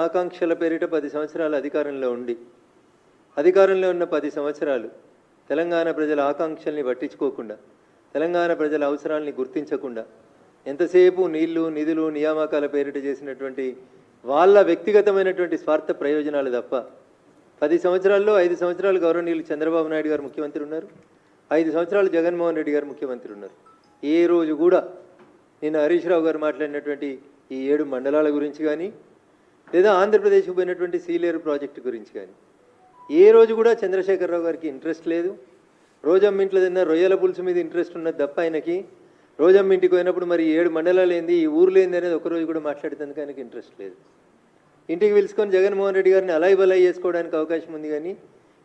ఆకాంక్షల పేరిట 10 సంవత్సరాలు అధికారంలో ఉండి అధికారంలో ఉన్న 10 సంవత్సరాలు తెలంగాణ ప్రజల ఆకాంక్షల్ని పట్టించుకోకుండా తెలంగాణ ప్రజల అవసరాల్ని గుర్తించకుండా ఎంతసేపు నీళ్లు నిధులు నియామకాల పేరిట చేసినటువంటి వాళ్ళ వ్యక్తిగతమైనటువంటి స్వార్థ ప్రయోజనాలు తప్ప 10 సంవత్సరాల్లో 5 సంవత్సరాలు గౌరవనీయులు చంద్రబాబు నాయుడు గారు ముఖ్యమంత్రి ఉన్నారు, 5 సంవత్సరాలు జగన్మోహన్ రెడ్డి గారు ముఖ్యమంత్రి ఉన్నారు. ఏ రోజు కూడా నిన్న హరీష్ రావు గారు మాట్లాడినటువంటి ఈ 7 మండలాల గురించి కానీ లేదా ఆంధ్రప్రదేశ్కు పోయినటువంటి సీలేరు ప్రాజెక్టు గురించి కానీ ఏ రోజు కూడా చంద్రశేఖరరావు గారికి ఇంట్రెస్ట్ లేదు. రోజమ్మ ఇంట్లో తిన్న రొయ్యల పులుసు మీద ఇంట్రెస్ట్ ఉన్నది తప్ప ఆయనకి రోజమ్మ ఇంటికి పోయినప్పుడు మరి 7 మండలాలు ఏంది, ఈ ఊర్లు ఏంది అనేది ఒకరోజు కూడా మాట్లాడేందుకు ఆయనకి ఇంట్రెస్ట్ లేదు. ఇంటికి పిలుచుకొని జగన్మోహన్ రెడ్డి గారిని అలాయి బలాయి చేసుకోవడానికి అవకాశం ఉంది, కానీ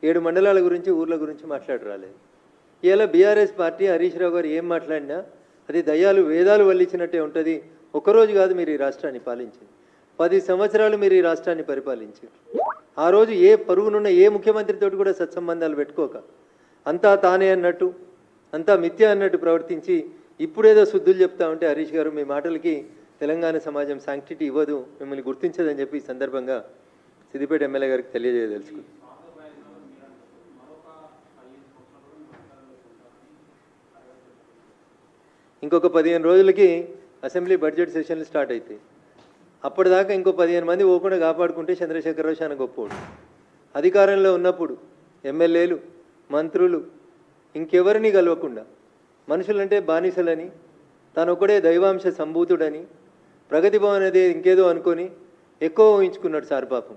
7 మండలాల గురించి ఊర్ల గురించి మాట్లాడరాలేదు. ఇలా బీఆర్ఎస్ పార్టీ హరీష్ రావు గారు ఏం మాట్లాడినా అది దయ్యాలు వేదాలు వల్లించినట్టే ఉంటుంది. ఒకరోజు కాదు మీరు ఈ రాష్ట్రాన్ని పాలించింది, 10 సంవత్సరాలు మీరు ఈ రాష్ట్రాన్ని పరిపాలించారు. ఆ రోజు ఏ పరుగునున్న ఏ ముఖ్యమంత్రితోటి కూడా సత్సంబంధాలు పెట్టుకోక అంతా తానే అన్నట్టు అంతా మిథ్య అన్నట్టు ప్రవర్తించి ఇప్పుడేదో శుద్ధులు చెప్తా ఉంటే హరీష్ గారు మీ మాటలకి తెలంగాణ సమాజం శాంక్టిటీ ఇవ్వదు, మిమ్మల్ని గుర్తించదని చెప్పి ఈ సందర్భంగా సిద్దిపేట ఎమ్మెల్యే గారికి తెలియజేయదలుచుకుంది. ఇంకొక 15 రోజులకి అసెంబ్లీ బడ్జెట్ సెషన్లు స్టార్ట్ అవుతాయి. అప్పటిదాకా ఇంకో 15 మంది పోకుండా కాపాడుకుంటే చంద్రశేఖరరావు చాలా గొప్పవాడు. అధికారంలో ఉన్నప్పుడు ఎమ్మెల్యేలు మంత్రులు ఇంకెవరిని కలవకుండా మనుషులంటే బానిసలని తనొక్కడే దైవాంశ సంభూతుడని ప్రగతి భవన్ అదే ఇంకేదో అనుకొని ఎక్కువ ఊహించుకున్నాడు సార్ పాపం.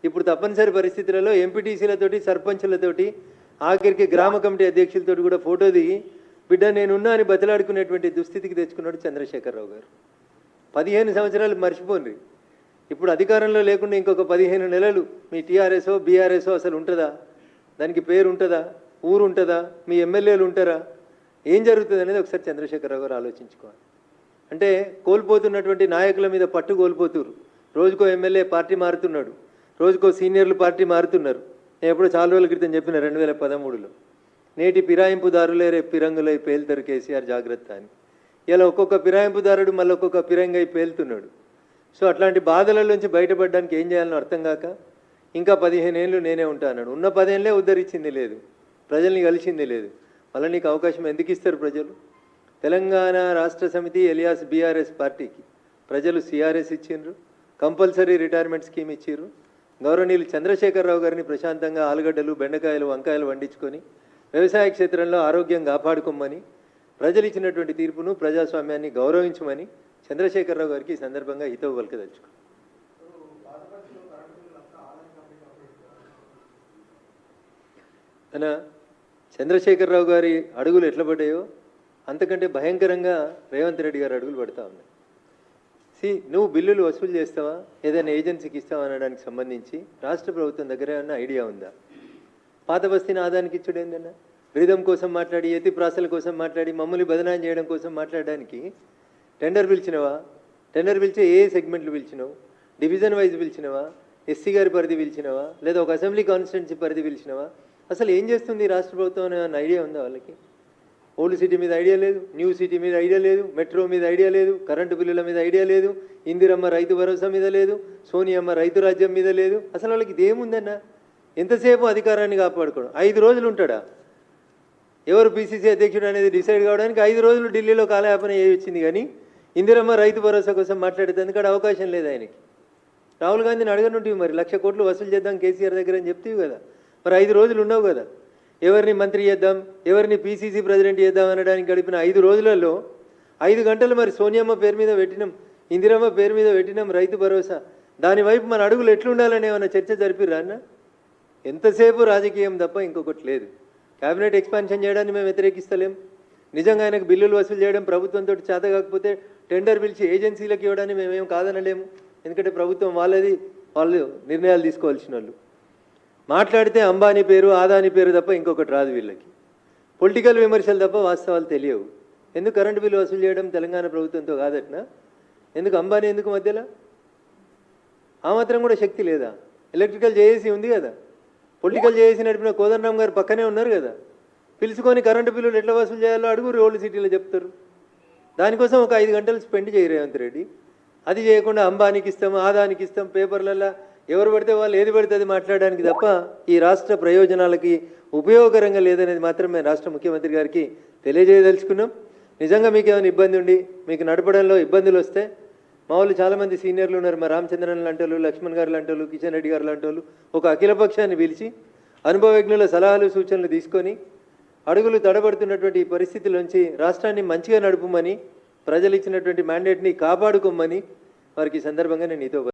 ఇప్పుడు తప్పనిసరి పరిస్థితులలో ఎంపీటీసీలతోటి సర్పంచులతోటి ఆఖరికి గ్రామ కమిటీ అధ్యక్షులతోటి కూడా ఫోటో దిగి బిడ్డ నేనున్నా అని బతిలాడుకునేటువంటి దుస్థితికి తెచ్చుకున్నాడు చంద్రశేఖరరావు గారు. 15 సంవత్సరాలు మర్చిపోండి. ఇప్పుడు అధికారంలో లేకుండా ఇంకొక 15 నెలలు మీ టీఆర్ఎస్ఓ బీఆర్ఎస్ఓ అసలు ఉంటుందా? దానికి పేరు ఉంటుందా? ఊరు ఉంటుందా? మీ ఎమ్మెల్యేలు ఉంటారా? ఏం జరుగుతుంది అనేది ఒకసారి చంద్రశేఖరరావు గారు ఆలోచించుకోవాలి. అంటే కోల్పోతున్నటువంటి నాయకుల మీద పట్టు కోల్పోతున్నారు. రోజుకో ఎమ్మెల్యే పార్టీ మారుతున్నాడు, రోజుకో సీనియర్లు పార్టీ మారుతున్నారు. నేను ఎప్పుడో చాలా రోజుల క్రితం చెప్పిన 2013లో నేటి ఫిరాయింపుదారులే రేపు పిరంగులై పేలుతారు కేసీఆర్ జాగ్రత్త అని. ఇలా ఒక్కొక్క ఫిరాయింపుదారుడు మళ్ళీ ఒక్కొక్క ఫిరంగై పేలుతున్నాడు. సో అట్లాంటి బాధలలోంచి బయటపడడానికి ఏం చేయాలని అర్థం కాక ఇంకా 15 ఏళ్ళు నేనే ఉంటా అన్నాడు. ఉన్న 10 ఏళ్ళే ఉద్ధరించింది లేదు, ప్రజల్ని కలిసింది లేదు. మళ్ళీ నీకు అవకాశం ఎందుకు ఇస్తారు ప్రజలు? తెలంగాణ రాష్ట్ర సమితి ఎలియాస్ బీఆర్ఎస్ పార్టీకి ప్రజలు సిఆర్ఎస్ ఇచ్చిండ్రు, కంపల్సరీ రిటైర్మెంట్ స్కీమ్ ఇచ్చిర్రు. గౌరవనీయులు చంద్రశేఖరరావు గారిని ప్రశాంతంగా ఆలుగడ్డలు బెండకాయలు వంకాయలు వండించుకొని వ్యవసాయ క్షేత్రంలో ఆరోగ్యం కాపాడుకోమని ప్రజలు ఇచ్చినటువంటి తీర్పును ప్రజాస్వామ్యాన్ని గౌరవించమని చంద్రశేఖరరావు గారికి ఈ సందర్భంగా హితవు పలకదలుచుకో. అన్న చంద్రశేఖరరావు గారి అడుగులు ఎట్లా పడ్డాయో అంతకంటే భయంకరంగా రేవంత్ రెడ్డి గారు అడుగులు పడతా ఉన్నాయి. నువ్వు బిల్లులు వసూలు చేస్తావా, ఏదైనా ఏజెన్సీకి ఇస్తావా అనడానికి సంబంధించి రాష్ట్ర ప్రభుత్వం దగ్గర ఏమన్నా ఐడియా ఉందా? పాత బస్తీని ఆదానికి ఇచ్చుడు ఏందన్నా? రిధం కోసం మాట్లాడి ఎత్తి ప్రాసల కోసం మాట్లాడి మమ్మల్ని బదనాయం చేయడం కోసం మాట్లాడడానికి టెండర్ పిలిచినవా? టెండర్ పిలిచే ఏ సెగ్మెంట్లు పిలిచినావు? డివిజన్ వైజ్ పిలిచినవా? ఎస్సీ గారి పరిధి పిలిచినవా? లేదా ఒక అసెంబ్లీ కాన్స్టిట్యున్సీ పరిధి పిలిచినవా? అసలు ఏం చేస్తుంది రాష్ట్ర ప్రభుత్వం అనే ఐడియా ఉందా వాళ్ళకి? ఓల్డ్ సిటీ మీద ఐడియా లేదు, న్యూ సిటీ మీద ఐడియా లేదు, మెట్రో మీద ఐడియా లేదు, కరెంటు బిల్లుల మీద ఐడియా లేదు, ఇందిరమ్మ రైతు భరోసా మీద లేదు, సోనియమ్మ రైతు రాజ్యం మీద లేదు. అసలు వాళ్ళకి ఇదేముందన్నా? ఎంతసేపు అధికారాన్ని కాపాడుకోవడం. 5 రోజులు ఉంటాడా? ఎవరు పీసీసీ అధ్యక్షుడు అనేది డిసైడ్ కావడానికి 5 రోజులు ఢిల్లీలో కాలయాపన వచ్చింది, కానీ ఇందిరమ్మ రైతు భరోసా కోసం మాట్లాడేందుకు అవకాశం లేదు ఆయనకి. రాహుల్ గాంధీని అడగనుంటివి మరి 1,00,000 కోట్లు వసూలు చేద్దాం కేసీఆర్ దగ్గర అని చెప్తేవి కదా. మరి 5 రోజులు ఉన్నావు కదా, ఎవరిని మంత్రి చేద్దాం, ఎవరిని పీసీసీ ప్రెసిడెంట్ చేద్దాం అనడానికి గడిపిన 5 రోజులలో 5 గంటలు మరి సోనియమ్మ పేరు మీద పెట్టినాం, ఇందిరమ్మ పేరు మీద పెట్టినాం రైతు భరోసా. దానివైపు మన అడుగులు ఎట్లుండాలని ఏమన్నా చర్చ జరిపిర్రా అన్న? ఎంతసేపు రాజకీయం తప్ప ఇంకొకటి లేదు. క్యాబినెట్ ఎక్స్పాన్షన్ చేయడాన్ని మేము వ్యతిరేకిస్తలేం. నిజంగా ఆయనకు బిల్లులు వసూలు చేయడం ప్రభుత్వంతో చేత కాకపోతే టెండర్ పిలిచి ఏజెన్సీలకు ఇవ్వడాన్ని మేమేం కాదనలేము, ఎందుకంటే ప్రభుత్వం వాళ్ళది, వాళ్ళు నిర్ణయాలు తీసుకోవాల్సిన వాళ్ళు. మాట్లాడితే అంబానీ పేరు ఆదాని పేరు తప్ప ఇంకొకటి రాదు వీళ్ళకి. పొలిటికల్ విమర్శలు తప్ప వాస్తవాలు తెలియవు. ఎందుకు కరెంటు బిల్లు వసూలు చేయడం తెలంగాణ ప్రభుత్వంతో కాదట్నా? ఎందుకు అంబానీ ఎందుకు మధ్యలో? ఆ మాత్రం కూడా శక్తి లేదా? ఎలక్ట్రికల్ జేఏసీ ఉంది కదా, పొలిటికల్ జేఏసీ నడిపిన కోదండరామ్ గారు పక్కనే ఉన్నారు కదా. పిలుచుకొని కరెంటు బిల్లులు ఎట్లా వసూలు చేయాలో అడుగురు, ఓల్డ్ సిటీలో చెప్తారు. దానికోసం ఒక 5 గంటలు స్పెండ్ చేయరు రేవంత్ రెడ్డి. అది చేయకుండా అంబానీకి ఇస్తాం, ఆదానికి ఇస్తాం, పేపర్లలో ఎవరు పడితే వాళ్ళు ఏది పడితే అది మాట్లాడడానికి తప్ప ఈ రాష్ట్ర ప్రయోజనాలకి ఉపయోగకరంగా లేదనేది మాత్రం మేము రాష్ట్ర ముఖ్యమంత్రి గారికి తెలియజేయదలుచుకున్నాం. నిజంగా మీకు ఏమైనా ఇబ్బంది ఉండి మీకు నడపడంలో ఇబ్బందులు వస్తే మా వాళ్ళు చాలామంది సీనియర్లు ఉన్నారు, మా రామచంద్రన్ లాంటి వాళ్ళు, లక్ష్మణ్ గారు లాంటి వాళ్ళు, కిషన్ రెడ్డి గారు లాంటి వాళ్ళు ఒక అఖిలపక్షాన్ని పిలిచి అనుభవజ్ఞుల సలహాలు సూచనలు తీసుకొని అడుగులు తడబడుతున్నటువంటి ఈ పరిస్థితుల్లోంచి రాష్ట్రాన్ని మంచిగా నడుపుమని, ప్రజలు ఇచ్చినటువంటి మ్యాండేట్ని కాపాడుకోమని వారికి ఈ సందర్భంగా నేను నీతో